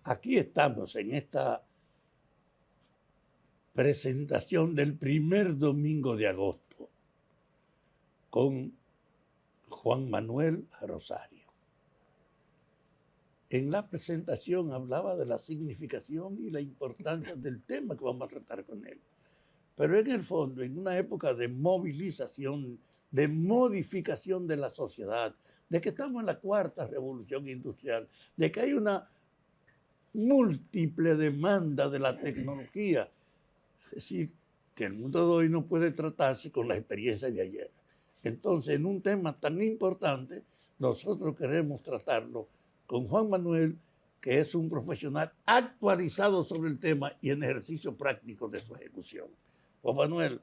Aquí estamos en esta presentación del primer domingo de agosto con Juan Manuel Rosario. En la presentación hablaba de la significación y la importancia del tema que vamos a tratar con él. Pero en el fondo, en una época de movilización, de modificación de la sociedad, de que estamos en la cuarta revolución industrial, de que hay una múltiple demanda de la tecnología, es decir, que el mundo de hoy no puede tratarse con la experiencia de ayer. Entonces, en un tema tan importante, nosotros queremos tratarlo con Juan Manuel, que es un profesional actualizado sobre el tema y en ejercicio práctico de su ejecución. Juan Manuel,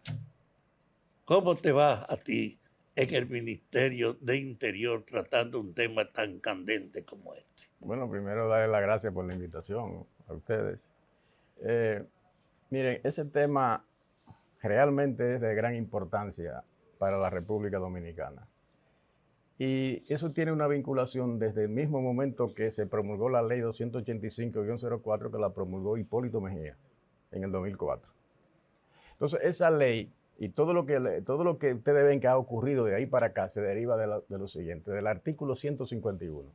¿cómo te va a ti en el Ministerio de Interior tratando un tema tan candente como este? Bueno, primero darle las gracias por la invitación a ustedes. Miren, ese tema realmente es de gran importancia para la República Dominicana. Y eso tiene una vinculación desde el mismo momento que se promulgó la ley 285-04, que la promulgó Hipólito Mejía en el 2004. Entonces, esa ley y todo lo que ustedes ven que ha ocurrido de ahí para acá se deriva de lo siguiente, del artículo 151.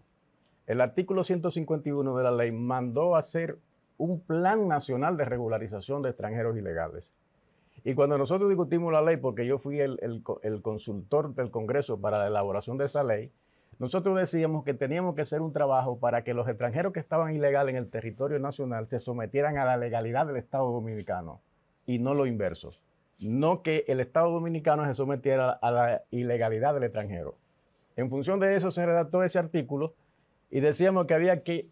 El artículo 151 de la ley mandó a hacer un plan nacional de regularización de extranjeros ilegales. Y cuando nosotros discutimos la ley, porque yo fui el consultor del Congreso para la elaboración de esa ley, nosotros decíamos que teníamos que hacer un trabajo para que los extranjeros que estaban ilegales en el territorio nacional se sometieran a la legalidad del Estado Dominicano y no lo inverso. No que el Estado Dominicano se sometiera a la ilegalidad del extranjero. En función de eso se redactó ese artículo y decíamos que había que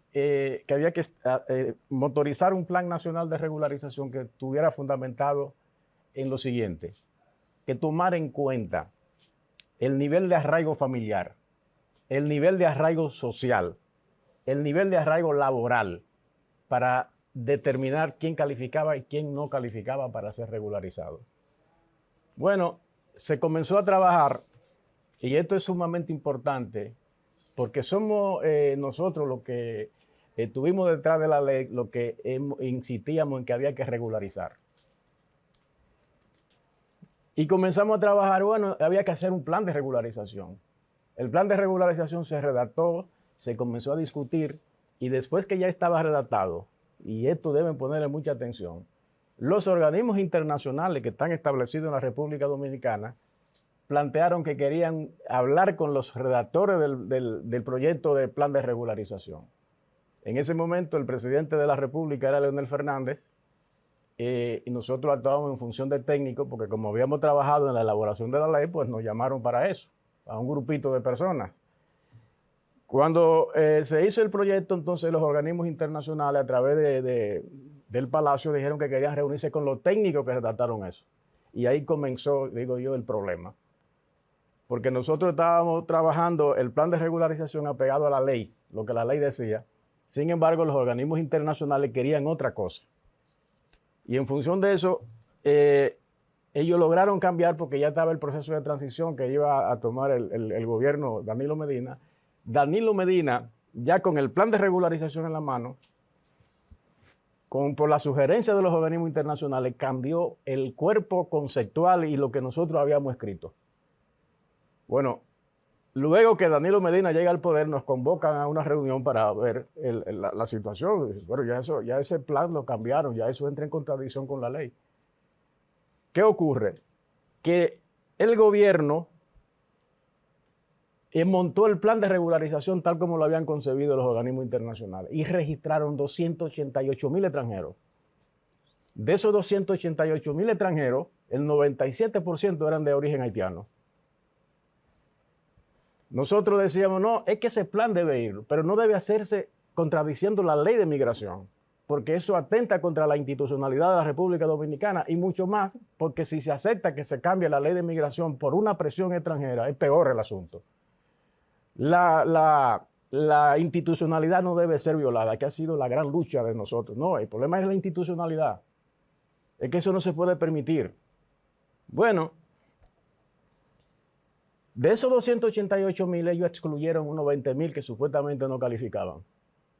motorizar un plan nacional de regularización que estuviera fundamentado en lo siguiente, que tomar en cuenta el nivel de arraigo familiar, el nivel de arraigo social, el nivel de arraigo laboral para determinar quién calificaba y quién no calificaba para ser regularizado. Bueno, se comenzó a trabajar, y esto es sumamente importante, porque somos nosotros los que estuvimos detrás de la ley, lo que insistíamos en que había que regularizar. Y comenzamos a trabajar, bueno, había que hacer un plan de regularización. El plan de regularización se redactó, se comenzó a discutir, y después que ya estaba redactado, y esto deben ponerle mucha atención, los organismos internacionales que están establecidos en la República Dominicana plantearon que querían hablar con los redactores del proyecto de plan de regularización. En ese momento el presidente de la República era Leonel Fernández, y nosotros actuábamos en función de técnico, porque como habíamos trabajado en la elaboración de la ley, pues nos llamaron para eso, a un grupito de personas. Cuando se hizo el proyecto, entonces los organismos internacionales a través del Palacio dijeron que querían reunirse con los técnicos que redactaron eso. Y ahí comenzó, digo yo, el problema. Porque nosotros estábamos trabajando el plan de regularización apegado a la ley, lo que la ley decía. Sin embargo, los organismos internacionales querían otra cosa. Y en función de eso, ellos lograron cambiar porque ya estaba el proceso de transición que iba a tomar el gobierno Danilo Medina. Danilo Medina, ya con el plan de regularización en la mano, por la sugerencia de los organismos internacionales, cambió el cuerpo conceptual y lo que nosotros habíamos escrito. Bueno, luego que Danilo Medina llega al poder, nos convocan a una reunión para ver la situación. Bueno, ya ese plan lo cambiaron, ya eso entra en contradicción con la ley. ¿Qué ocurre? Que el gobierno montó el plan de regularización tal como lo habían concebido los organismos internacionales y registraron 288,000 extranjeros. De esos 288,000 extranjeros, el 97% eran de origen haitiano. Nosotros decíamos, no, es que ese plan debe ir, pero no debe hacerse contradiciendo la ley de migración, porque eso atenta contra la institucionalidad de la República Dominicana y mucho más, porque si se acepta que se cambie la ley de migración por una presión extranjera, es peor el asunto. La institucionalidad no debe ser violada, que ha sido la gran lucha de nosotros. No, el problema es la institucionalidad. Es que eso no se puede permitir. Bueno, de esos 288,000, ellos excluyeron unos 20,000 que supuestamente no calificaban.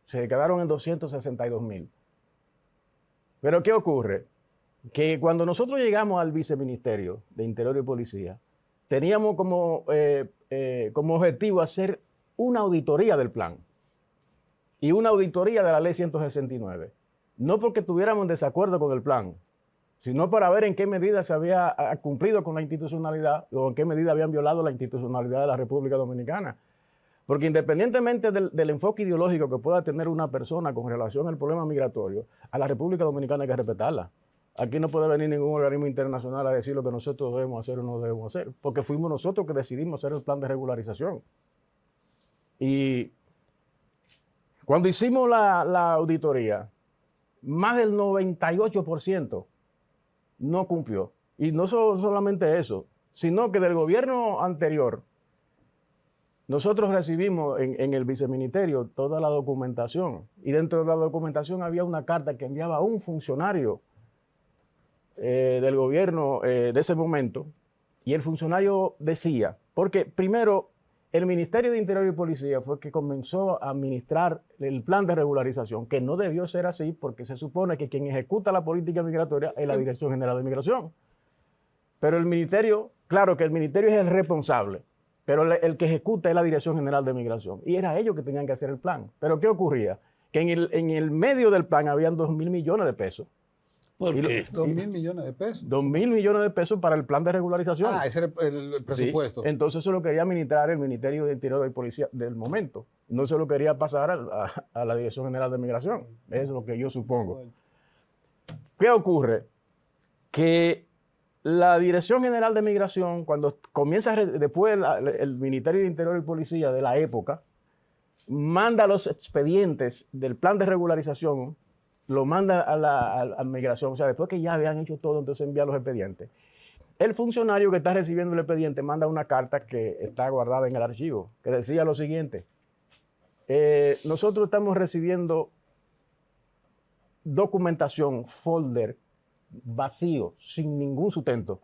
Se quedaron en 262,000. Pero ¿qué ocurre? Que cuando nosotros llegamos al Viceministerio de Interior y Policía, teníamos como objetivo hacer una auditoría del plan y una auditoría de la ley 169. No porque tuviéramos en desacuerdo con el plan, sino para ver en qué medida se había cumplido con la institucionalidad o en qué medida habían violado la institucionalidad de la República Dominicana. Porque independientemente del enfoque ideológico que pueda tener una persona con relación al problema migratorio, a la República Dominicana hay que respetarla. Aquí no puede venir ningún organismo internacional a decir lo que nosotros debemos hacer o no debemos hacer, porque fuimos nosotros que decidimos hacer el plan de regularización. Y cuando hicimos la auditoría, más del 98% no cumplió. Y no solamente eso, sino que del gobierno anterior, nosotros recibimos en el viceministerio toda la documentación. Y dentro de la documentación había una carta que enviaba un funcionario del gobierno de ese momento. Y el funcionario decía, porque primero el Ministerio de Interior y Policía fue que comenzó a administrar el plan de regularización, que no debió ser así porque se supone que quien ejecuta la política migratoria es la Dirección General de Migración. Pero el ministerio, claro que el ministerio es el responsable, pero el que ejecuta es la Dirección General de Migración. Y era ellos que tenían que hacer el plan. Pero ¿qué ocurría? Que en el medio del plan habían 2,000 millones de pesos. ¿Por qué? 2,000 millones de pesos. 2,000 millones de pesos para el plan de regularización. Ah, ese era el presupuesto. Sí, entonces eso lo quería administrar el Ministerio de Interior y Policía del momento. No se lo quería pasar a la Dirección General de Migración. Eso es lo que yo supongo. ¿Qué ocurre? Que la Dirección General de Migración, cuando comienza, después el Ministerio de Interior y Policía de la época, manda los expedientes del plan de regularización, lo manda a la migración, o sea, después que ya habían hecho todo, entonces envía los expedientes. El funcionario que está recibiendo el expediente manda una carta que está guardada en el archivo, que decía lo siguiente: nosotros estamos recibiendo documentación, folder, vacío, sin ningún sustento.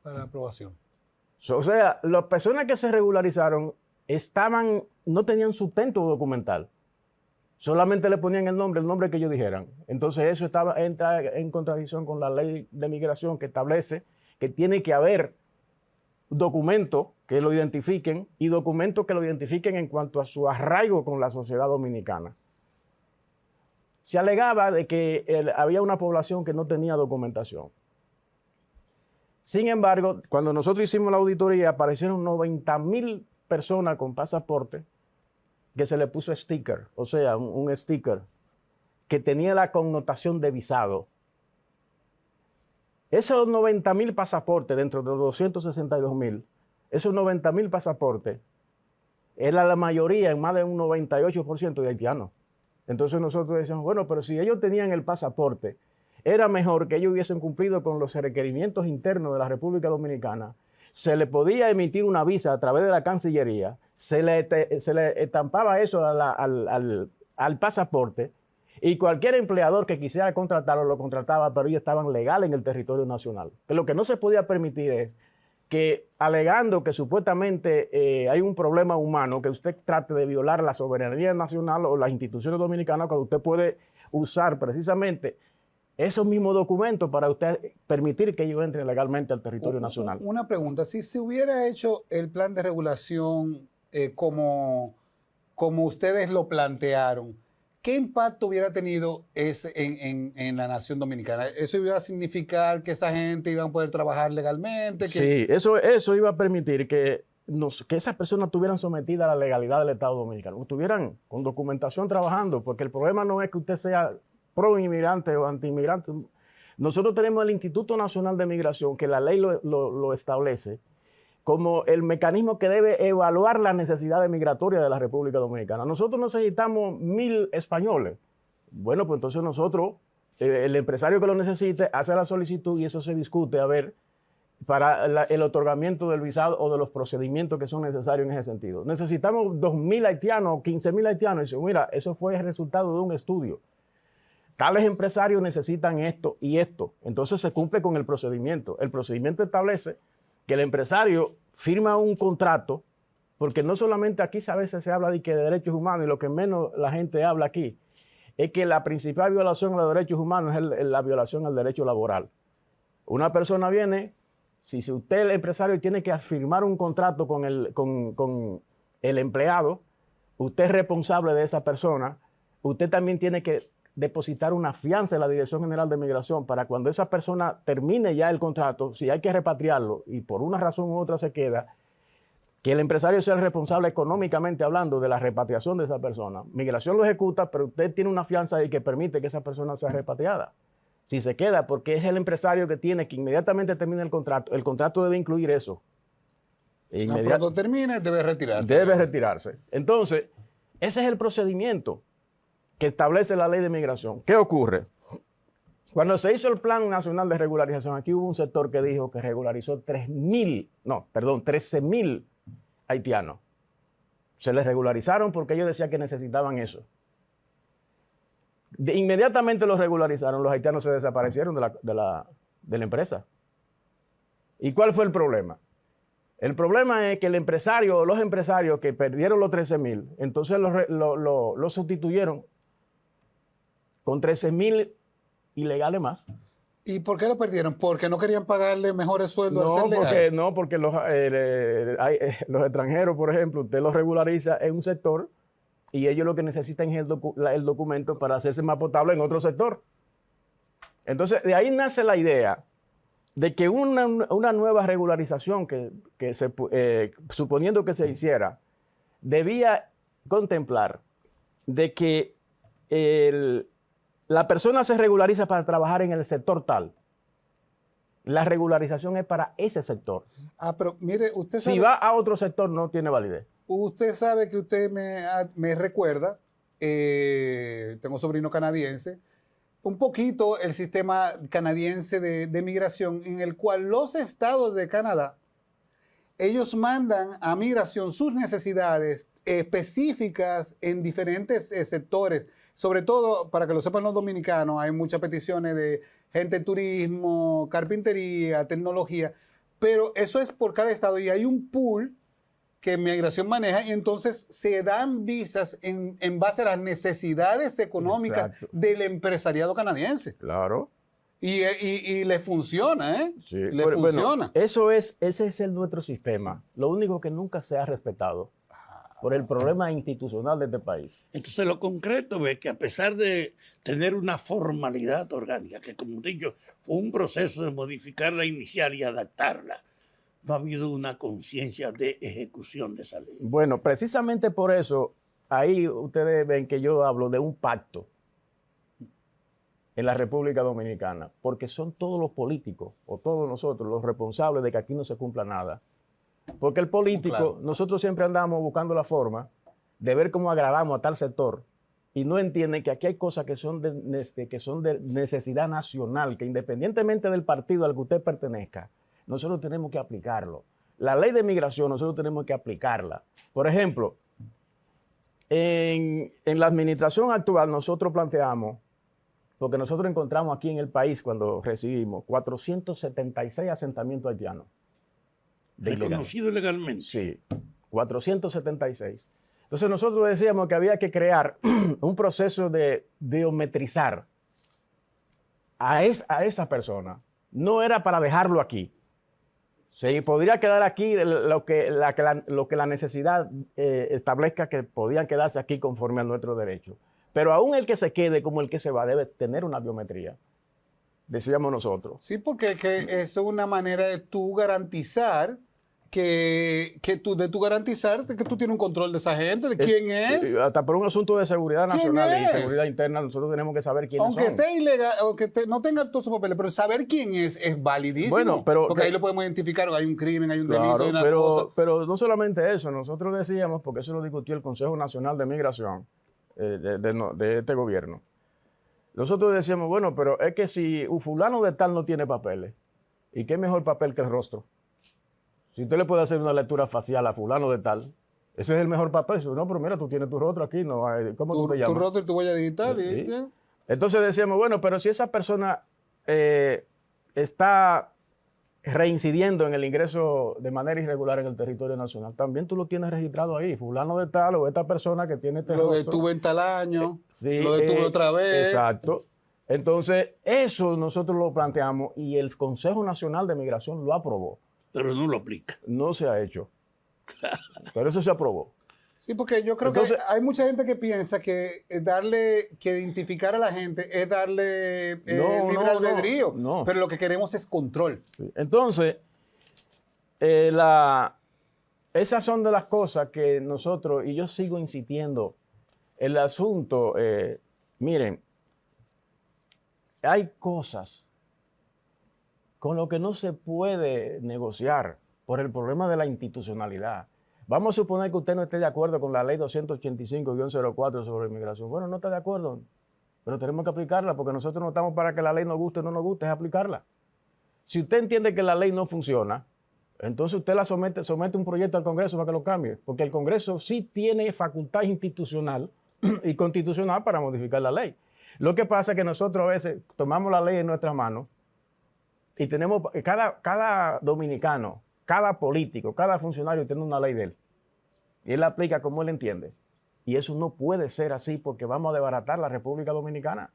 Para la aprobación. O sea, las personas que se regularizaron no tenían sustento documental. Solamente le ponían el nombre que ellos dijeran. Entonces eso entra en contradicción con la ley de migración que establece que tiene que haber documentos que lo identifiquen y documentos que lo identifiquen en cuanto a su arraigo con la sociedad dominicana. Se alegaba de que había una población que no tenía documentación. Sin embargo, cuando nosotros hicimos la auditoría, aparecieron 90,000 personas con pasaporte que se le puso sticker, o sea, un sticker que tenía la connotación de visado. Esos 90,000 pasaportes, dentro de los 262,000, esos 90,000 pasaportes, era la mayoría, en más de un 98% de haitianos. Entonces nosotros decíamos, bueno, pero si ellos tenían el pasaporte, era mejor que ellos hubiesen cumplido con los requerimientos internos de la República Dominicana. Se le podía emitir una visa a través de la Cancillería, se le estampaba eso al pasaporte y cualquier empleador que quisiera contratarlo lo contrataba, pero ellos estaban legales en el territorio nacional. Que lo que no se podía permitir es que, alegando que supuestamente hay un problema humano, que usted trate de violar la soberanía nacional o las instituciones dominicanas, cuando usted puede usar precisamente esos mismos documentos para usted permitir que ellos entren legalmente al territorio nacional. Una pregunta, si se hubiera hecho el plan de regulación como ustedes lo plantearon, ¿qué impacto hubiera tenido en la nación dominicana? ¿Eso iba a significar que esa gente iba a poder trabajar legalmente? Sí, eso iba a permitir que esas personas estuvieran sometidas a la legalidad del Estado Dominicano, estuvieran con documentación trabajando, porque el problema no es que usted sea pro-inmigrante o anti-inmigrante. Nosotros tenemos el Instituto Nacional de Migración, que la ley lo establece como el mecanismo que debe evaluar las necesidades migratorias de la República Dominicana. Nosotros necesitamos 1,000 españoles. Bueno, pues entonces nosotros, el empresario que lo necesite, hace la solicitud y eso se discute a ver para el otorgamiento del visado o de los procedimientos que son necesarios en ese sentido. Necesitamos 2,000 haitianos o 15,000 haitianos. Y dice, mira, eso fue el resultado de un estudio. Tales empresarios necesitan esto y esto. Entonces se cumple con el procedimiento. El procedimiento establece que el empresario firma un contrato Porque no solamente aquí a veces se habla de derechos humanos y lo que menos la gente habla aquí es que la principal violación a los derechos humanos es la violación al derecho laboral. Una persona viene, si usted, el empresario, tiene que firmar un contrato con el empleado, usted es responsable de esa persona, usted también tiene que depositar una fianza en la Dirección General de Migración para cuando esa persona termine ya el contrato, si hay que repatriarlo y por una razón u otra se queda, que el empresario sea el responsable económicamente hablando de la repatriación de esa persona. Migración lo ejecuta, pero usted tiene una fianza ahí que permite que esa persona sea repatriada. Si se queda, porque es el empresario que tiene que inmediatamente termine el contrato debe incluir eso. Cuando termine, debe retirarse. Debe retirarse. Entonces, ese es el procedimiento que establece la ley de migración. ¿Qué ocurre? Cuando se hizo el Plan Nacional de Regularización, aquí hubo un sector que dijo que regularizó 13,000 haitianos. Se les regularizaron porque ellos decían que necesitaban eso. Inmediatamente los regularizaron, los haitianos se desaparecieron de la empresa. ¿Y cuál fue el problema? El problema es que el empresario o los empresarios que perdieron los 13,000, entonces los sustituyeron con 13,000 ilegales más. ¿Y por qué lo perdieron? ¿Porque no querían pagarle mejores sueldos al ser legal? No, porque los extranjeros, por ejemplo, usted los regulariza en un sector y ellos lo que necesitan es el documento para hacerse más potable en otro sector. Entonces, de ahí nace la idea de que una nueva regularización suponiendo que se hiciera, debía contemplar de que la persona se regulariza para trabajar en el sector tal. La regularización es para ese sector. Pero mire, usted sabe, si va a otro sector no tiene validez. Usted sabe que usted me recuerda, tengo sobrino canadiense, un poquito el sistema canadiense de migración en el cual los estados de Canadá, ellos mandan a migración sus necesidades específicas en diferentes sectores. Sobre todo, para que lo sepan los dominicanos, hay muchas peticiones de gente de turismo, carpintería, tecnología, pero eso es por cada estado y hay un pool que migración maneja y entonces se dan visas en base a las necesidades económicas Exacto. del empresariado canadiense. Claro. Y le funciona, ¿eh? Sí. Le funciona. Ese es nuestro sistema. Lo único que nunca se ha respetado por el problema institucional de este país. Entonces lo concreto es que a pesar de tener una formalidad orgánica, que como he dicho, fue un proceso de modificar la inicial y adaptarla, no ha habido una conciencia de ejecución de esa ley. Bueno, precisamente por eso, ahí ustedes ven que yo hablo de un pacto en la República Dominicana, porque son todos los políticos, o todos nosotros, los responsables de que aquí no se cumpla nada. Porque el político, claro, nosotros siempre andamos buscando la forma de ver cómo agradamos a tal sector y no entienden que aquí hay cosas que son de necesidad nacional, que independientemente del partido al que usted pertenezca, nosotros tenemos que aplicarlo. La ley de migración nosotros tenemos que aplicarla. Por ejemplo, en la administración actual nosotros planteamos, porque nosotros encontramos aquí en el país cuando recibimos 476 asentamientos haitianos. Reconocido legalmente. Sí, 476. Entonces nosotros decíamos que había que crear un proceso de biometrizar a esa persona. No era para dejarlo aquí. Se podría quedar aquí lo que la necesidad establezca que podían quedarse aquí conforme a nuestro derecho. Pero aún el que se quede como el que se va debe tener una biometría, decíamos nosotros. Sí, porque es una manera de tú garantizar que tú tienes un control de esa gente, de quién es. Hasta por un asunto de seguridad ¿Quién nacional y es? seguridad interna, nosotros tenemos que saber quiénes Aunque son. esté ilegal, aunque no tenga todos sus papeles, pero saber quién es validísimo. Bueno, pero porque ahí lo podemos identificar, hay un crimen, hay un delito, Claro, hay una cosa. pero no solamente eso, nosotros decíamos, porque eso lo discutió el Consejo Nacional de Migración de este gobierno. Nosotros decíamos, bueno, pero es que si un fulano de tal no tiene papeles, ¿y qué mejor papel que el rostro? Si usted le puede hacer una lectura facial a fulano de tal, ese es el mejor papel. No, pero mira, tú tienes tu rostro aquí, ¿no? ¿Cómo tú te llamas? Tu rostro y tu huella digital. Sí. Entonces decíamos, bueno, pero si esa persona está reincidiendo en el ingreso de manera irregular en el territorio nacional, también tú lo tienes registrado ahí, fulano de tal o esta persona que tiene este Lo rostro. detuve en tal año, Sí, lo detuve otra vez. Exacto. Entonces, eso nosotros lo planteamos y el Consejo Nacional de Migración lo aprobó. Pero no lo aplica. No se ha hecho. Pero eso se aprobó. Sí, porque yo creo Entonces, que hay mucha gente que piensa que que identificar a la gente es darle libre albedrío, no. pero lo que queremos es control. Sí. Entonces, esas son de las cosas que nosotros, y yo sigo insistiendo, el asunto, miren, hay cosas con lo que no se puede negociar por el problema de la institucionalidad. Vamos a suponer que usted no esté de acuerdo con la ley 285-04 sobre inmigración. Bueno, no está de acuerdo, pero tenemos que aplicarla porque nosotros no estamos para que la ley nos guste o no nos guste, es aplicarla. Si usted entiende que la ley no funciona, entonces usted la somete un proyecto al Congreso para que lo cambie, porque el Congreso sí tiene facultad institucional y constitucional para modificar la ley. Lo que pasa es que nosotros a veces tomamos la ley en nuestras manos y tenemos, cada dominicano, cada político, cada funcionario tiene una ley de él. Y él la aplica como él entiende. Y eso no puede ser así porque vamos a desbaratar la República Dominicana.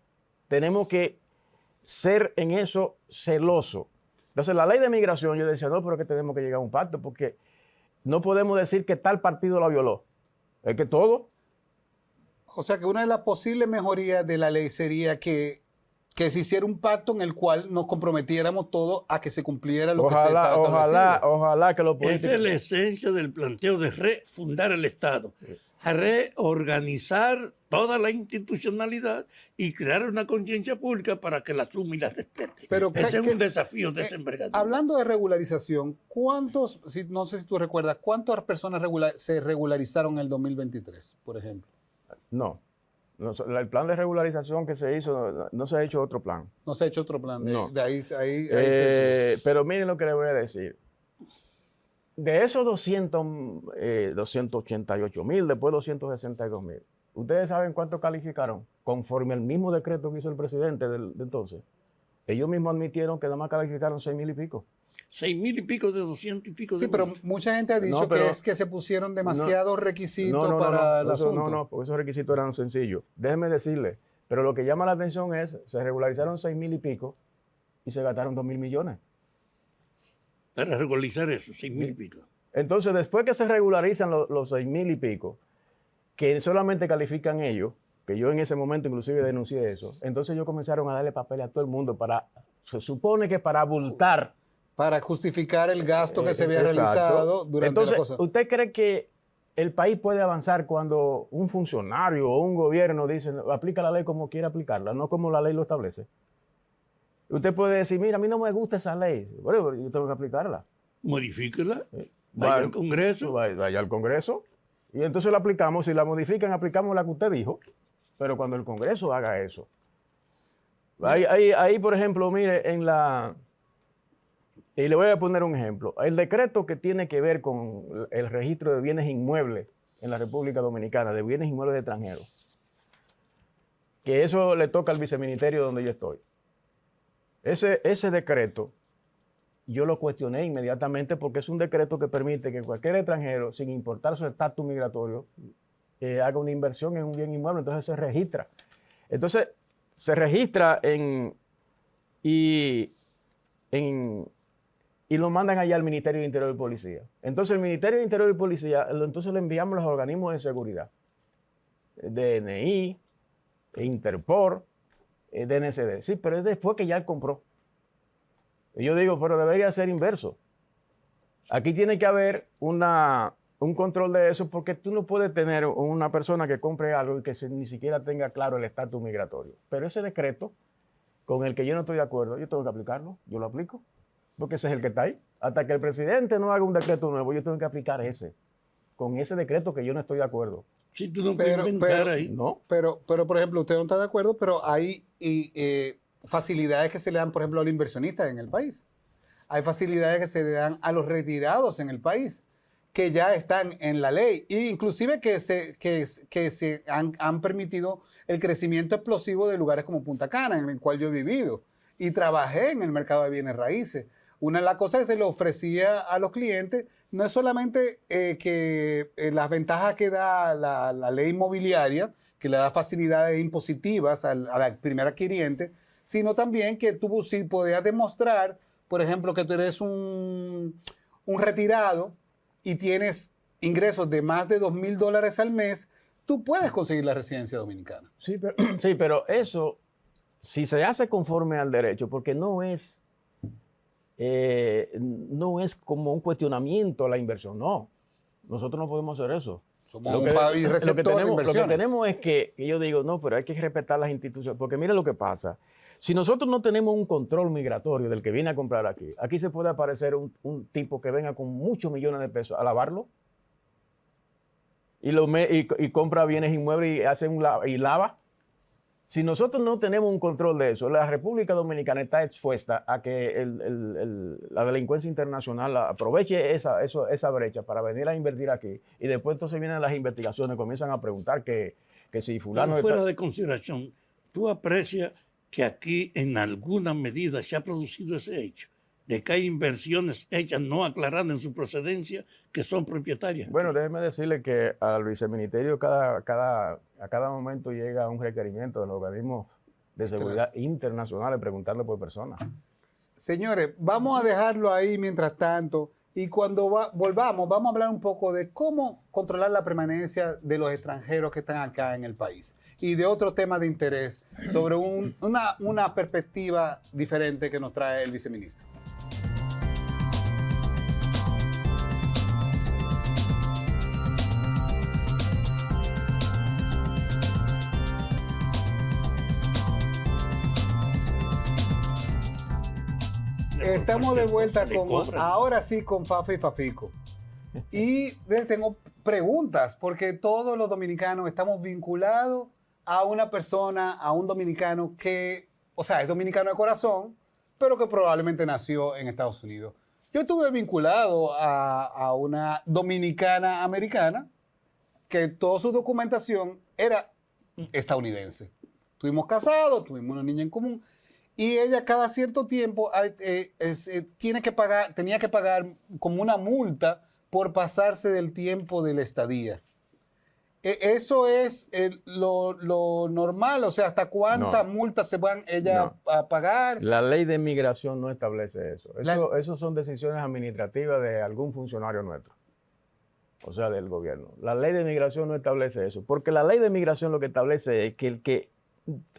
Tenemos que ser en eso celoso. Entonces, la ley de migración, yo decía, no, pero que tenemos que llegar a un pacto porque no podemos decir que tal partido la violó. Es que todo. O sea que una de las posibles mejorías de la ley sería que se hiciera un pacto en el cual nos comprometiéramos todos a que se cumpliera lo que se estaba establecido. Ojalá que los políticos... Esa es la esencia del planteo de refundar el Estado. Reorganizar toda la institucionalidad y crear una conciencia pública para que la asuma y la respete. Pero ese es un desafío de esa envergadura. Hablando de regularización, no sé si tú recuerdas, ¿cuántas personas se regularizaron en el 2023, por ejemplo? No. El plan de regularización que se hizo, no se ha hecho otro plan. No se ha hecho otro plan. No. Pero miren lo que les voy a decir. De esos 288,000, después 262,000, ¿ustedes saben cuánto calificaron? Conforme al mismo decreto que hizo el presidente de entonces. Ellos mismos admitieron que nada más calificaron 6,000 y pico. 6,000 y pico de 200 y pico de... Sí, pero mucha gente ha dicho que es que se pusieron demasiados requisitos para el asunto. No, porque esos requisitos eran sencillos. Déjenme decirle, pero lo que llama la atención es, se regularizaron 6,000 y pico y se gastaron 2,000 millones. Para regularizar eso, 6,000 y pico. Entonces, después que se regularizan los 6,000 y pico, que solamente califican ellos, que yo en ese momento inclusive denuncié eso, entonces ellos comenzaron a darle papel a todo el mundo se supone que para abultar. Para justificar el gasto que se había realizado durante la cosa. ¿Usted cree que el país puede avanzar cuando un funcionario o un gobierno dice, aplica la ley como quiere aplicarla, no como la ley lo establece? Usted puede decir, mira, a mí no me gusta esa ley. Bueno, yo tengo que aplicarla. Modifíquela. Vaya al Congreso. Vaya al Congreso. Y entonces la aplicamos. Si la modifican, aplicamos la que usted dijo. Pero cuando el Congreso haga eso. Ahí, por ejemplo, mire, y le voy a poner un ejemplo. El decreto que tiene que ver con el registro de bienes inmuebles en la República Dominicana, de bienes inmuebles de extranjeros, que eso le toca al viceministerio donde yo estoy. Ese decreto, yo lo cuestioné inmediatamente porque es un decreto que permite que cualquier extranjero, sin importar su estatus migratorio, haga una inversión en un bien inmueble, entonces se registra. Entonces, se registra y lo mandan allá al Ministerio de Interior y Policía. Entonces, el Ministerio de Interior y Policía, entonces le enviamos a los organismos de seguridad. DNI, Interpol, DNCD. Sí, pero es después que ya él compró. Y yo digo, pero debería ser inverso. Aquí tiene que haber un control de eso porque tú no puedes tener una persona que compre algo y que ni siquiera tenga claro el estatus migratorio. Pero ese decreto con el que yo no estoy de acuerdo, yo tengo que aplicarlo, yo lo aplico, porque ese es el que está ahí. Hasta que el presidente no haga un decreto nuevo, yo tengo que aplicar con ese decreto que yo no estoy de acuerdo. Si tú no puedes inventar ahí. No. Pero, por ejemplo, usted no está de acuerdo, pero hay facilidades que se le dan, por ejemplo, a los inversionistas en el país. Hay facilidades que se le dan a los retirados en el país, que ya están en la ley, e inclusive que se han permitido el crecimiento explosivo de lugares como Punta Cana, en el cual yo he vivido, y trabajé en el mercado de bienes raíces. Una de las cosas que se le ofrecía a los clientes no es solamente que las ventajas que da la ley inmobiliaria, que le da facilidades impositivas a la primer adquiriente, sino también que tú sí podías demostrar, por ejemplo, que tú eres un retirado y tienes ingresos de más de $2,000 al mes, tú puedes conseguir la residencia dominicana. Sí, pero eso, si se hace conforme al derecho, porque no es como un cuestionamiento a la inversión, no. Nosotros no podemos hacer eso. Somos un país receptor de inversiones. Lo que tenemos es que yo digo, no, pero hay que respetar las instituciones, porque mira lo que pasa. Si nosotros no tenemos un control migratorio del que viene a comprar aquí se puede aparecer un tipo que venga con muchos millones de pesos a lavarlo y compra bienes inmuebles y hace y lava. Si nosotros no tenemos un control de eso, la República Dominicana está expuesta a que la delincuencia internacional aproveche esa brecha para venir a invertir aquí. Y después entonces vienen las investigaciones, comienzan a preguntar que si fulano... Pero fuera de consideración, ¿tú aprecias que aquí en alguna medida se ha producido ese hecho? De que hay inversiones hechas no aclaradas en su procedencia que son propietarias. Bueno, déjeme decirle que al viceministerio a cada momento llega un requerimiento de los organismos de seguridad internacionales preguntando por personas. Señores, vamos a dejarlo ahí mientras tanto y cuando volvamos vamos a hablar un poco de cómo controlar la permanencia de los extranjeros que están acá en el país y de otros temas de interés sobre una perspectiva diferente que nos trae el viceministro. Estamos de vuelta ahora sí con Fafa y Fafico. Y tengo preguntas, porque todos los dominicanos estamos vinculados a una persona, a un dominicano que, o sea, es dominicano de corazón, pero que probablemente nació en Estados Unidos. Yo estuve vinculado a una dominicana americana que toda su documentación era estadounidense. Estuvimos casados, tuvimos una niña en común. Y ella cada cierto tiempo tenía que pagar como una multa por pasarse del tiempo de la estadía. ¿Eso es lo normal? O sea, ¿hasta cuántas multas se van a pagar? La ley de migración no establece eso. Eso son decisiones administrativas de algún funcionario nuestro, o sea, del gobierno. La ley de migración no establece eso, porque la ley de migración lo que establece es que el que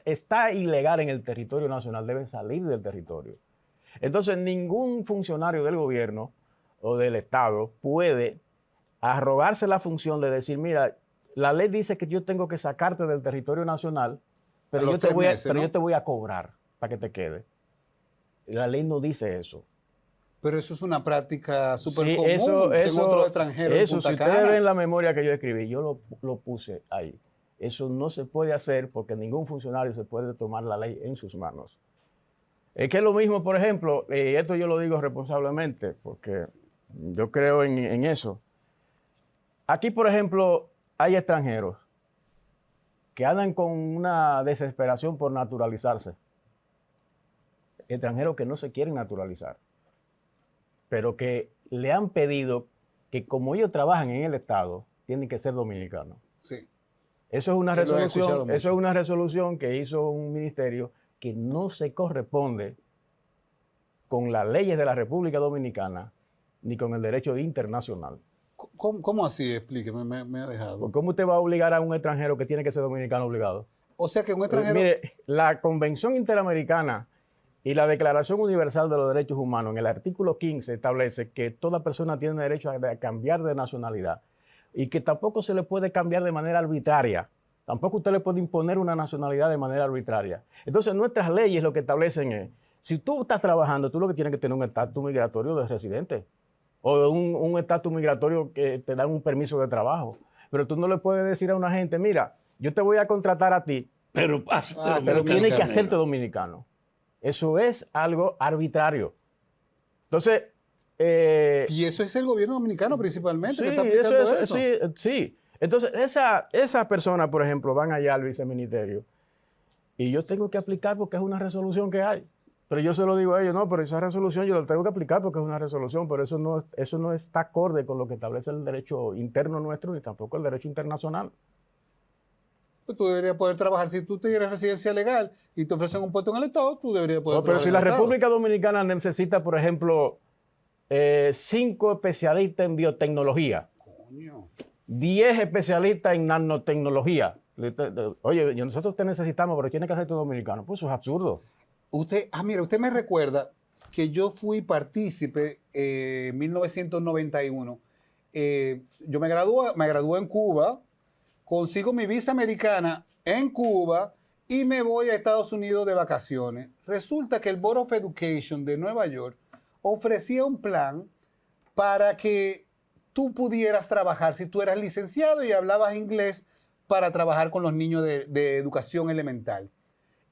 está ilegal en el territorio nacional debe salir del territorio. Entonces, ningún funcionario del gobierno o del Estado puede arrogarse la función de decir, mira, la ley dice que yo tengo que sacarte del territorio nacional, pero yo te voy a cobrar para que te quede. La ley no dice eso. Pero eso es una práctica súper común. Tengo otro extranjero en Punta Cana. Si ustedes ven la memoria que yo escribí, yo lo puse ahí. Eso no se puede hacer porque ningún funcionario se puede tomar la ley en sus manos. Es que es lo mismo, por ejemplo, y esto yo lo digo responsablemente porque yo creo en eso. Aquí, por ejemplo, hay extranjeros que andan con una desesperación por naturalizarse. Extranjeros que no se quieren naturalizar, pero que le han pedido que como ellos trabajan en el Estado, tienen que ser dominicanos. Sí. Eso es una resolución que hizo un ministerio que no se corresponde con las leyes de la República Dominicana ni con el derecho internacional. ¿Cómo así? Explíqueme, me ha dejado. ¿Cómo usted va a obligar a un extranjero que tiene que ser dominicano obligado? O sea que un extranjero... Mire, la Convención Interamericana y la Declaración Universal de los Derechos Humanos en el artículo 15 establece que toda persona tiene derecho a cambiar de nacionalidad y que tampoco se le puede cambiar de manera arbitraria. Tampoco usted le puede imponer una nacionalidad de manera arbitraria. Entonces, nuestras leyes lo que establecen es, si tú estás trabajando, tú lo que tienes que tener un estatus migratorio de residente o un estatus migratorio que te dan un permiso de trabajo. Pero tú no le puedes decir a una gente, mira, yo te voy a contratar a ti, pero tienes que hacerte dominicano. Eso es algo arbitrario. Entonces... y eso es el gobierno dominicano principalmente que está aplicando eso. Sí. Entonces, esa persona, por ejemplo, van allá al viceministerio y yo tengo que aplicar porque es una resolución que hay. Pero yo se lo digo a ellos, no, pero esa resolución yo la tengo que aplicar porque es una resolución, pero eso no está acorde con lo que establece el derecho interno nuestro ni tampoco el derecho internacional. Pues tú deberías poder trabajar. Si tú tienes residencia legal y te ofrecen un puesto en el Estado, tú deberías poder No, pero trabajar si en la el Estado. República Dominicana necesita, por ejemplo, 5 especialistas en biotecnología, Coño. 10 especialistas en nanotecnología. Oye, nosotros te necesitamos, pero tiene que ser todo dominicano. Pues eso es absurdo. Mira, usted me recuerda que yo fui partícipe en 1991. Yo me gradué en Cuba, consigo mi visa americana en Cuba y me voy a Estados Unidos de vacaciones. Resulta que el Board of Education de Nueva York ofrecía un plan para que tú pudieras trabajar, si tú eras licenciado y hablabas inglés, para trabajar con los niños de educación elemental.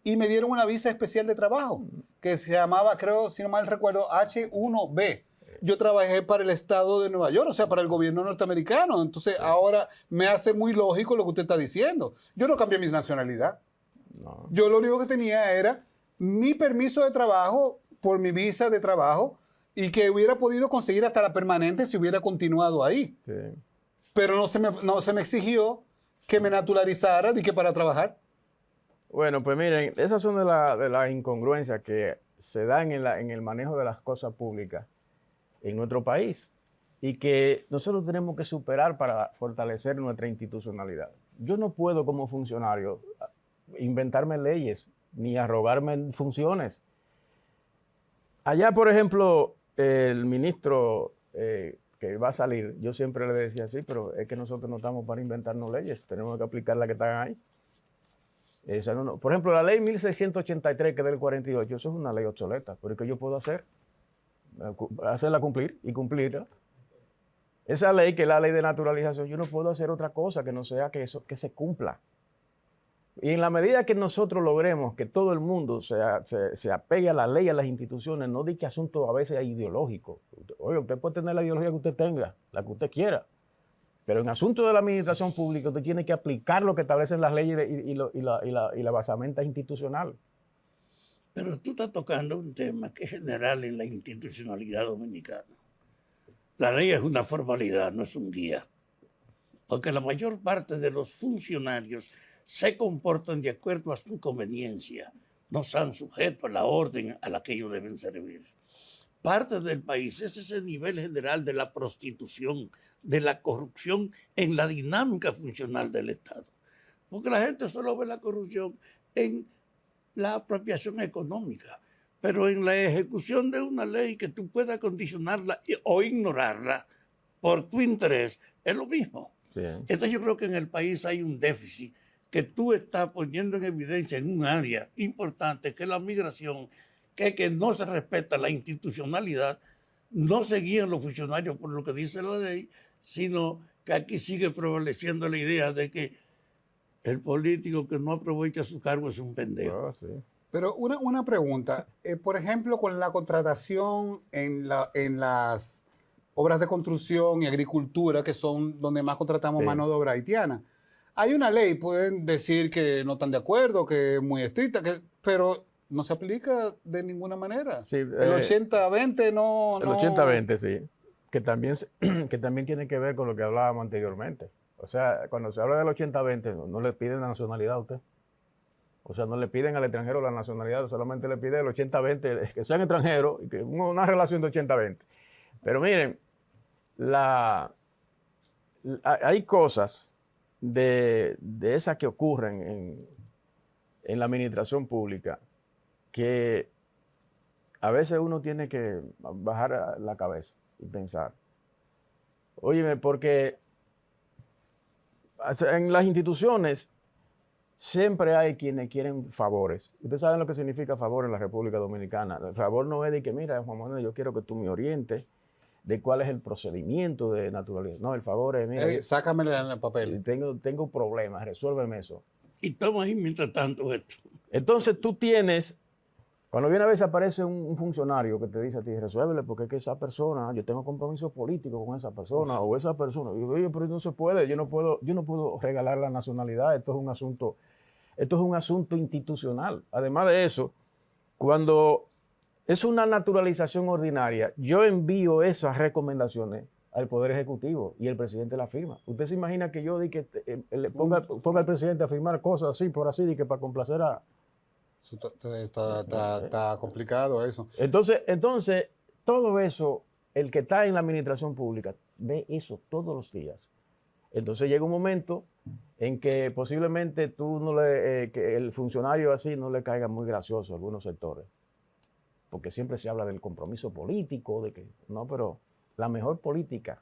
Y me dieron una visa especial de trabajo, que se llamaba, creo, si no mal recuerdo, H1B. Yo trabajé para el estado de Nueva York, o sea, para el gobierno norteamericano. Entonces, ahora me hace muy lógico lo que usted está diciendo. Yo no cambié mi nacionalidad. No. Yo lo único que tenía era mi permiso de trabajo por mi visa de trabajo y que hubiera podido conseguir hasta la permanente si hubiera continuado ahí. Sí. Pero no se me exigió que me naturalizara ni que para trabajar. Bueno, pues miren, esas son de las incongruencias que se dan en el manejo de las cosas públicas en nuestro país y que nosotros tenemos que superar para fortalecer nuestra institucionalidad. Yo no puedo como funcionario inventarme leyes ni arrogarme funciones. Allá, por ejemplo, el ministro que va a salir, yo siempre le decía así, pero es que nosotros no estamos para inventarnos leyes, tenemos que aplicar las que están ahí. Por ejemplo, la ley 1683, que es del 48, eso es una ley obsoleta, pero ¿qué yo puedo hacer? Hacerla cumplir y cumplirla. Esa ley, que es la ley de naturalización, yo no puedo hacer otra cosa que no sea que se cumpla. Y en la medida que nosotros logremos que todo el mundo se apegue a la ley, a las instituciones, no di que asunto a veces ideológico. Oye, usted puede tener la ideología que usted tenga, la que usted quiera. Pero en asuntos de la administración pública, usted tiene que aplicar lo que establecen las leyes y la basamenta institucional. Pero tú estás tocando un tema que es general en la institucionalidad dominicana. La ley es una formalidad, no es un guía. Porque la mayor parte de los funcionarios se comportan de acuerdo a su conveniencia, no están sujetos a la orden a la que ellos deben servir. Parte del país es ese nivel general de la prostitución, de la corrupción en la dinámica funcional del Estado. Porque la gente solo ve la corrupción en la apropiación económica, pero en la ejecución de una ley que tú puedas condicionarla o ignorarla por tu interés, es lo mismo. Sí. Entonces yo creo que en el país hay un déficit que tú estás poniendo en evidencia en un área importante, que es la migración, que no se respeta la institucionalidad, no se guían los funcionarios por lo que dice la ley, sino que aquí sigue prevaleciendo la idea de que el político que no aprovecha su cargo es un pendejo. Oh, sí. Pero una pregunta, por ejemplo, con la contratación en las obras de construcción y agricultura, que son donde más contratamos Sí. mano de obra haitiana, hay una ley, pueden decir que no están de acuerdo, que es muy estricta, pero no se aplica de ninguna manera. Sí, El 80-20 no... El 80-20, sí. Que también tiene que ver con lo que hablábamos anteriormente. O sea, cuando se habla del 80-20, no le piden la nacionalidad a usted. O sea, no le piden al extranjero la nacionalidad, solamente le piden el 80-20, que sean extranjeros, y que una relación de 80-20. Pero miren, hay cosas de esas que ocurren en la administración pública que a veces uno tiene que bajar la cabeza y pensar. Óyeme, porque en las instituciones siempre hay quienes quieren favores. Ustedes saben lo que significa favor en la República Dominicana. El favor no es de que, mira, Juan Manuel, yo quiero que tú me orientes de cuál es el procedimiento de naturaleza. No, el favor es, mira, sácamela en el papel. tengo problemas, resuélveme eso. Y estamos ahí mientras tanto esto. Entonces tú tienes, cuando viene a veces aparece un funcionario que te dice a ti, resuélvele porque es que esa persona, yo tengo compromiso político con esa persona o esa persona. Y digo, oye, pero no se puede, yo no puedo regalar la nacionalidad, esto es un asunto institucional. Además de eso, cuando Es una naturalización ordinaria. Yo envío esas recomendaciones al Poder Ejecutivo y el presidente la firma. ¿Usted se imagina que yo le ponga al presidente a firmar cosas así, por así, que para complacer a... Eso está complicado eso. Entonces, todo eso, el que está en la administración pública ve eso todos los días. Entonces llega un momento en que posiblemente que el funcionario así no le caiga muy gracioso a algunos sectores. Porque siempre se habla del compromiso político, pero la mejor política,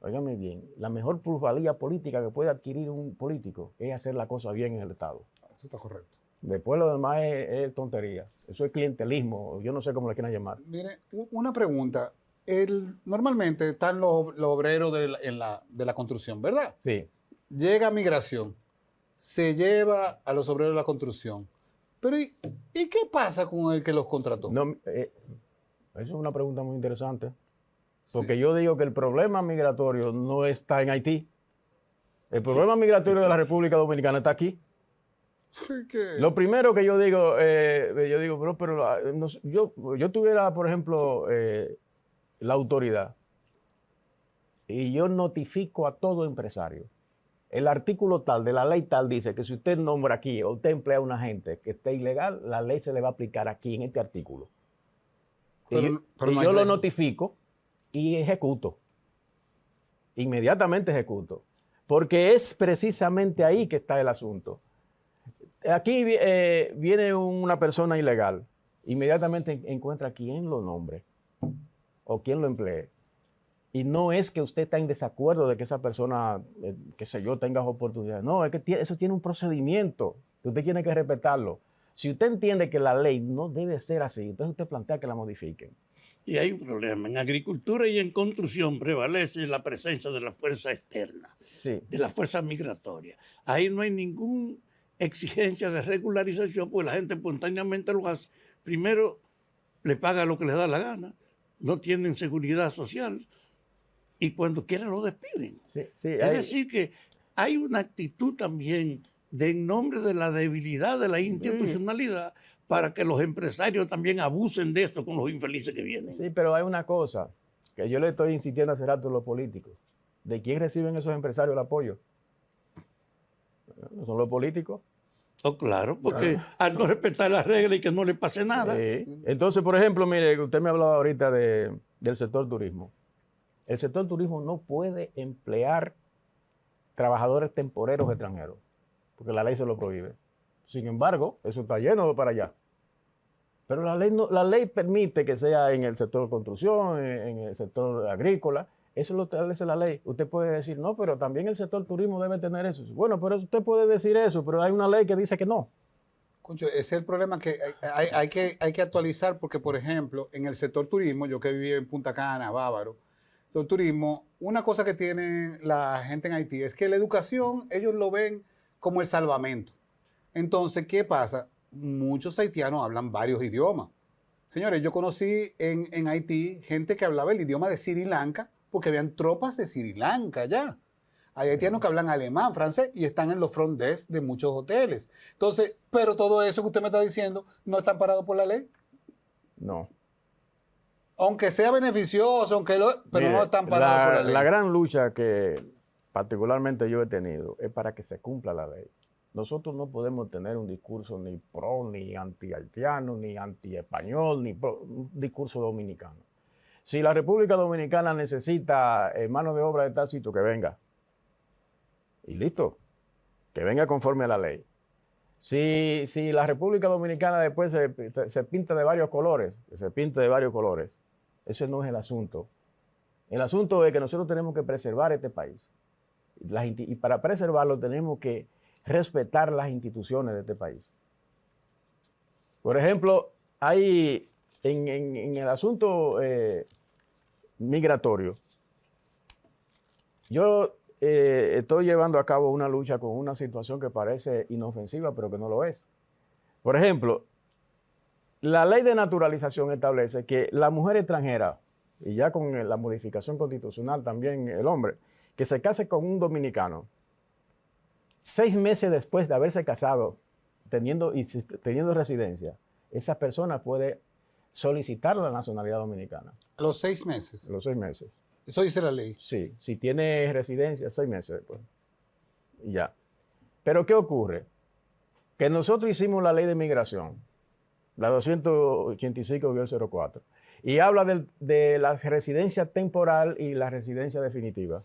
óigame bien, la mejor plusvalía política que puede adquirir un político es hacer la cosa bien en el Estado. Eso está correcto. Después lo demás es tontería. Eso es clientelismo, yo no sé cómo le quieran llamar. Mire, una pregunta. Normalmente están los obreros de la construcción, ¿verdad? Sí. Llega migración, se lleva a los obreros de la construcción. Pero ¿y qué pasa con el que los contrató? No, eso es una pregunta muy interesante. Porque Sí. yo digo que el problema migratorio no está en Haití. El problema migratorio de la República Dominicana está aquí. Sí, que- Lo primero que yo digo, yo tuviera, por ejemplo, la autoridad y yo notifico a todo empresario. El artículo tal de la ley tal dice que si usted nombra aquí o usted emplea a una gente que esté ilegal, la ley se le va a aplicar aquí en este artículo. Pero no hay yo lo ley. notifico y ejecuto. Inmediatamente ejecuto. Porque es precisamente ahí que está el asunto. Aquí viene una persona ilegal. Inmediatamente encuentra quién lo nombre o quién lo emplee. Y no es que usted está en desacuerdo de que esa persona, qué sé yo, tenga oportunidades. No, es que eso tiene un procedimiento que usted tiene que respetarlo. Si usted entiende que la ley no debe ser así, entonces usted plantea que la modifiquen. Y hay un problema. En agricultura y en construcción prevalece la presencia de la fuerza externa, Sí. de la fuerza migratoria. Ahí no hay ninguna exigencia de regularización, porque la gente espontáneamente lo hace. Primero, le paga lo que le da la gana, no tienen seguridad social y cuando quieren lo despiden. Sí, Es decir, que hay una actitud también en nombre de la debilidad de la institucionalidad para que los empresarios también abusen de esto con los infelices que vienen. sí, pero hay una cosa que yo le estoy insistiendo hace rato a los políticos. ¿De quién reciben esos empresarios el apoyo? ¿Son los políticos? Oh, claro, porque al no respetar las reglas y que no le pase nada. Entonces, por ejemplo, mire, usted me hablaba ahorita del sector turismo. El sector turismo no puede emplear trabajadores temporeros extranjeros, porque la ley se lo prohíbe. Sin embargo, eso está lleno para allá. Pero la ley permite que sea en el sector de construcción, en el sector agrícola. Eso lo establece la ley. Usted puede decir, no, pero también el sector turismo debe tener eso. Bueno, pero usted puede decir eso, pero hay una ley que dice que no. Concho, ese es el problema que hay que actualizar porque, por ejemplo, en el sector turismo, yo que viví en Punta Cana, Bávaro, el turismo, una cosa que tiene la gente en Haití es que la educación ellos lo ven como el salvamento. Entonces, ¿qué pasa? Muchos haitianos hablan varios idiomas. Señores, yo conocí en Haití gente que hablaba el idioma de Sri Lanka porque habían tropas de Sri Lanka allá. Hay haitianos que hablan alemán, francés y están en los front desk de muchos hoteles. Entonces, pero todo eso que usted me está diciendo no está amparado por la ley. No. Aunque sea beneficioso, pero Mire, no está amparado por la ley. La gran lucha que particularmente yo he tenido es para que se cumpla la ley. Nosotros no podemos tener un discurso ni pro, ni anti-haitiano, ni anti-español, ni pro, un discurso dominicano. Si la República Dominicana necesita mano de obra de tal sitio, que venga. Y listo, que venga conforme a la ley. Si la República Dominicana después se pinta de varios colores, que se pinte de varios colores, ese no es el asunto. El asunto es que nosotros tenemos que preservar este país. Y para preservarlo tenemos que respetar las instituciones de este país. Por ejemplo, hay en el asunto migratorio, yo estoy llevando a cabo una lucha con una situación que parece inofensiva, pero que no lo es. Por ejemplo, la ley de naturalización establece que la mujer extranjera, y ya con la modificación constitucional también el hombre, que se case con un dominicano, 6 meses después de haberse casado, teniendo residencia, esa persona puede solicitar la nacionalidad dominicana. A los 6 meses. Los 6 meses. Eso dice la ley. Sí, si tiene residencia, 6 meses después. Y ya. Pero ¿qué ocurre? Que nosotros hicimos la ley de migración, la 285-04, y habla de la residencia temporal y la residencia definitiva.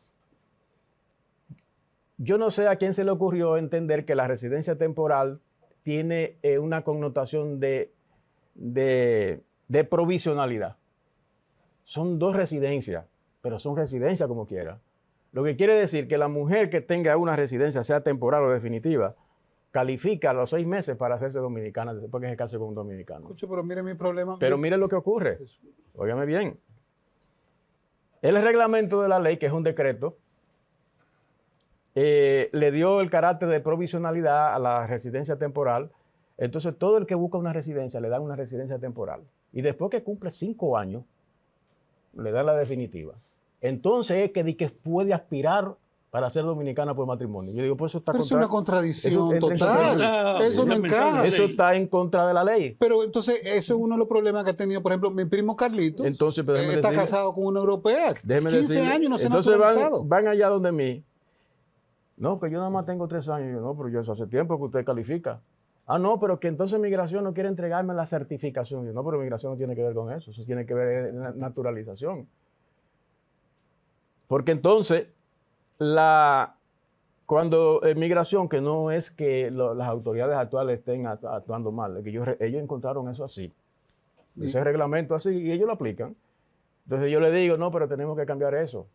Yo no sé a quién se le ocurrió entender que la residencia temporal tiene una connotación de provisionalidad. Son 2 residencias, pero son residencias como quiera. Lo que quiere decir que la mujer que tenga una residencia, sea temporal o definitiva, califica a los 6 meses para hacerse dominicana después que se case con un dominicano. Escucho, pero mire mi problema. Pero mire lo que ocurre. Óigame bien. El reglamento de la ley, que es un decreto, le dio el carácter de provisionalidad a la residencia temporal. Entonces, todo el que busca una residencia le dan una residencia temporal. Y después que cumple 5 años, le dan la definitiva. Entonces es que puede aspirar para ser dominicana por matrimonio. Yo digo, pues eso está pero es una contradicción eso total. Eso no encaja. Eso está en contra de la ley. Pero entonces, eso es uno de los problemas que ha tenido, por ejemplo, mi primo Carlitos. Entonces, pero está casado con una europea. 15 años no se ha entonces naturalizado. van allá donde mí. No, que yo nada más tengo 3 años. Yo, no, pero yo eso hace tiempo que usted califica. Ah, no, pero que entonces migración no quiere entregarme la certificación. Yo, no, pero migración no tiene que ver con eso. Eso tiene que ver con naturalización. Porque entonces, cuando migración, que no es que las autoridades actuales estén actuando mal, es que ellos encontraron eso así, ese reglamento así, y ellos lo aplican. Entonces yo le digo, no, pero tenemos que cambiar eso.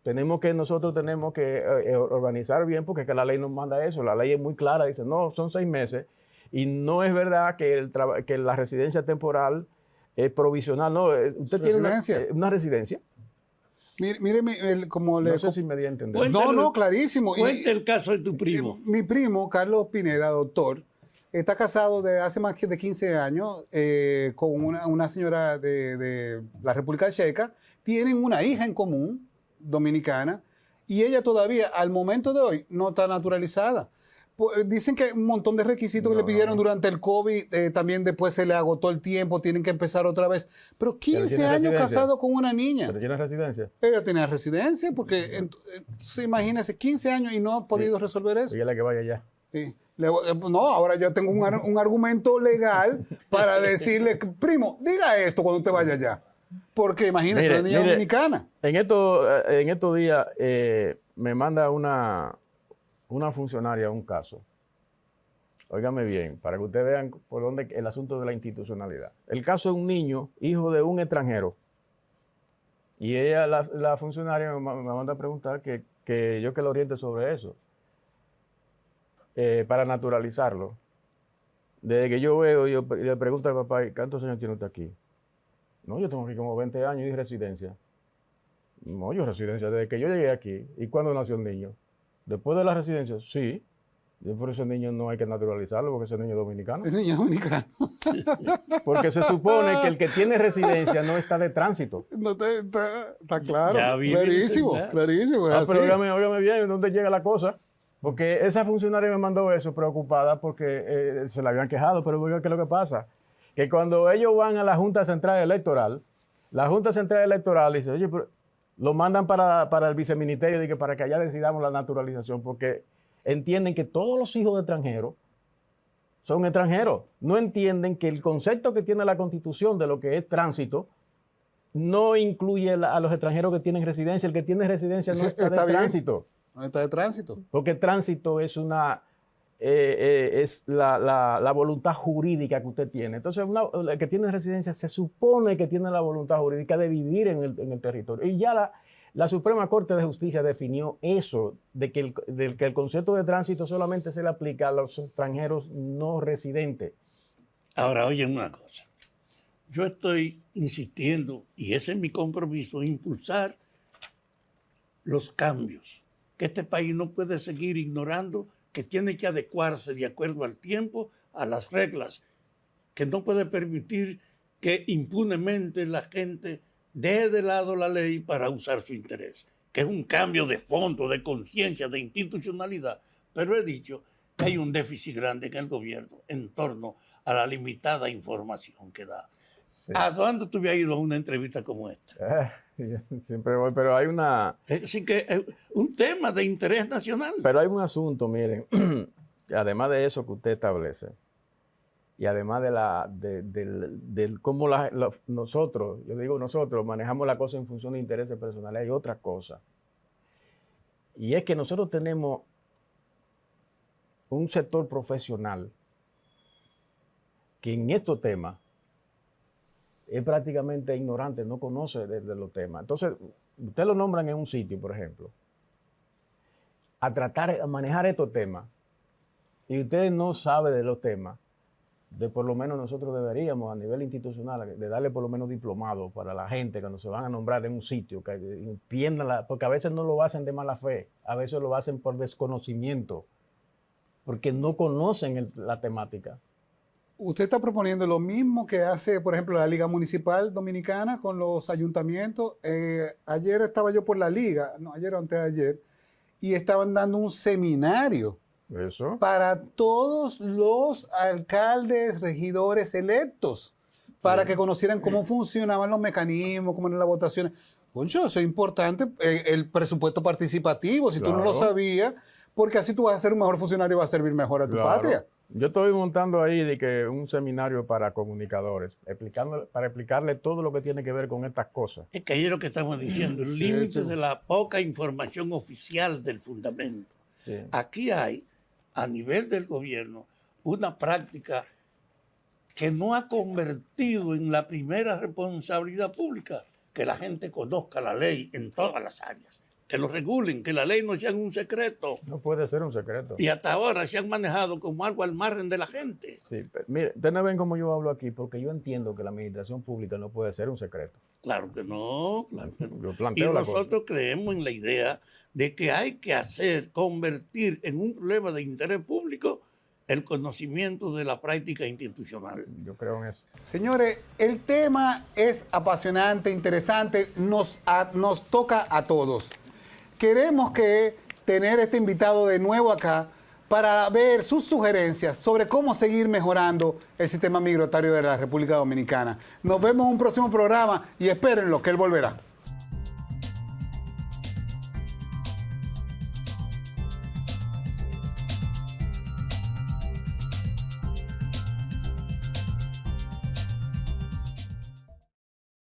Nosotros tenemos que organizar bien, porque es que la ley nos manda eso. La ley es muy clara, dice, no, son 6 meses, y no es verdad que la residencia temporal es provisional. No, usted tiene una residencia. Mire, como no sé si me di a entender. No, clarísimo. Cuenta el caso de tu primo. Mi primo, Carlos Pineda, doctor, está casado desde hace más de 15 años con una señora de la República Checa. Tienen una hija en común, dominicana, y ella todavía, al momento de hoy, no está naturalizada. Dicen que un montón de requisitos que le pidieron durante el COVID, también después se le agotó el tiempo, tienen que empezar otra vez. Pero 15 años casado con una niña. ¿Pero tiene residencia? Ella tenía residencia, porque imagínese, 15 años y no ha podido resolver eso. Oye, la que vaya ya. Sí. No, ahora yo tengo un argumento legal para decirle, primo, diga esto cuando usted vaya allá. Porque imagínese, una niña dominicana. En estos días me manda una funcionaria un caso. Óigame bien, para que ustedes vean por dónde el asunto de la institucionalidad. El caso es un niño, hijo de un extranjero. Y ella, la funcionaria, me manda a preguntar que yo que lo oriente sobre eso. Para naturalizarlo. Desde que yo veo, yo le pregunto al papá, ¿cuántos años tiene usted aquí? No, yo tengo aquí como 20 años y residencia. No, yo residencia desde que yo llegué aquí. ¿Y cuándo nació el niño? Después de la residencia, sí. Y por ese niño no hay que naturalizarlo porque ese niño es dominicano. El niño es dominicano. Porque se supone que el que tiene residencia no está de tránsito. No está claro. Clarísimo. Pero óigame bien, ¿dónde llega la cosa? Porque esa funcionaria me mandó eso preocupada porque se la habían quejado. Pero oiga, ¿qué es lo que pasa? Que cuando ellos van a la Junta Central Electoral, la Junta Central Electoral dice, oye, pero lo mandan para el viceministerio para que allá decidamos la naturalización, porque entienden que todos los hijos de extranjeros son extranjeros. No entienden que el concepto que tiene la Constitución de lo que es tránsito no incluye a los extranjeros que tienen residencia. El que tiene residencia no está de tránsito. No está de tránsito. Porque tránsito es la voluntad jurídica que usted tiene. Entonces, el que tiene residencia se supone que tiene la voluntad jurídica de vivir en el territorio. Y ya la Suprema Corte de Justicia definió eso, de que el concepto de tránsito solamente se le aplica a los extranjeros no residentes. Ahora, oye una cosa. Yo estoy insistiendo, y ese es mi compromiso, impulsar los cambios. Que este país no puede seguir ignorando, que tiene que adecuarse de acuerdo al tiempo, a las reglas, que no puede permitir que impunemente la gente deje de lado la ley para usar su interés, que es un cambio de fondo, de conciencia, de institucionalidad. Pero he dicho que hay un déficit grande en el gobierno en torno a la limitada información que da. Sí. ¿A dónde tú habías ido a una entrevista como esta? Siempre voy, pero hay Es decir, que es un tema de interés nacional. Pero hay un asunto, miren, además de eso que usted establece, y además de cómo nosotros, yo digo nosotros, manejamos la cosa en función de intereses personales, hay otra cosa. Y es que nosotros tenemos un sector profesional que en estos temas es prácticamente ignorante, no conoce de los temas. Entonces, usted lo nombran en un sitio, por ejemplo, a manejar estos temas, y usted no sabe de los temas, por lo menos nosotros deberíamos a nivel institucional de darle por lo menos diplomado para la gente cuando se van a nombrar en un sitio, que entiendan, porque a veces no lo hacen de mala fe, a veces lo hacen por desconocimiento, porque no conocen la temática. Usted está proponiendo lo mismo que hace, por ejemplo, la Liga Municipal Dominicana con los ayuntamientos. Ayer estaba yo por la Liga, no, ayer o antes de ayer, y estaban dando un seminario Eso. para todos los alcaldes, regidores electos, para que conocieran cómo funcionaban los mecanismos, cómo eran las votaciones. Concho, eso es importante, el presupuesto participativo, si tú no lo sabías, porque así tú vas a ser un mejor funcionario y vas a servir mejor a tu patria. Yo estoy montando ahí un seminario para comunicadores, para explicarle todo lo que tiene que ver con estas cosas. Es que ahí es lo que estamos diciendo, el límite de la poca información oficial del fundamento. Sí. Aquí hay, a nivel del gobierno, una práctica que no ha convertido en la primera responsabilidad pública que la gente conozca la ley en todas las áreas, que lo regulen, que la ley no sea un secreto. No puede ser un secreto. Y hasta ahora se han manejado como algo al margen de la gente. Sí, mire, ustedes no ven cómo yo hablo aquí, porque yo entiendo que la administración pública no puede ser un secreto. Claro que no, claro que no. Yo Y planteo la nosotros creemos en la idea de que hay que convertir en un problema de interés público el conocimiento de la práctica institucional. Yo creo en eso. Señores, el tema es apasionante, interesante, nos toca a todos. Queremos tener este invitado de nuevo acá para ver sus sugerencias sobre cómo seguir mejorando el sistema migratorio de la República Dominicana. Nos vemos en un próximo programa y espérenlo, que él volverá.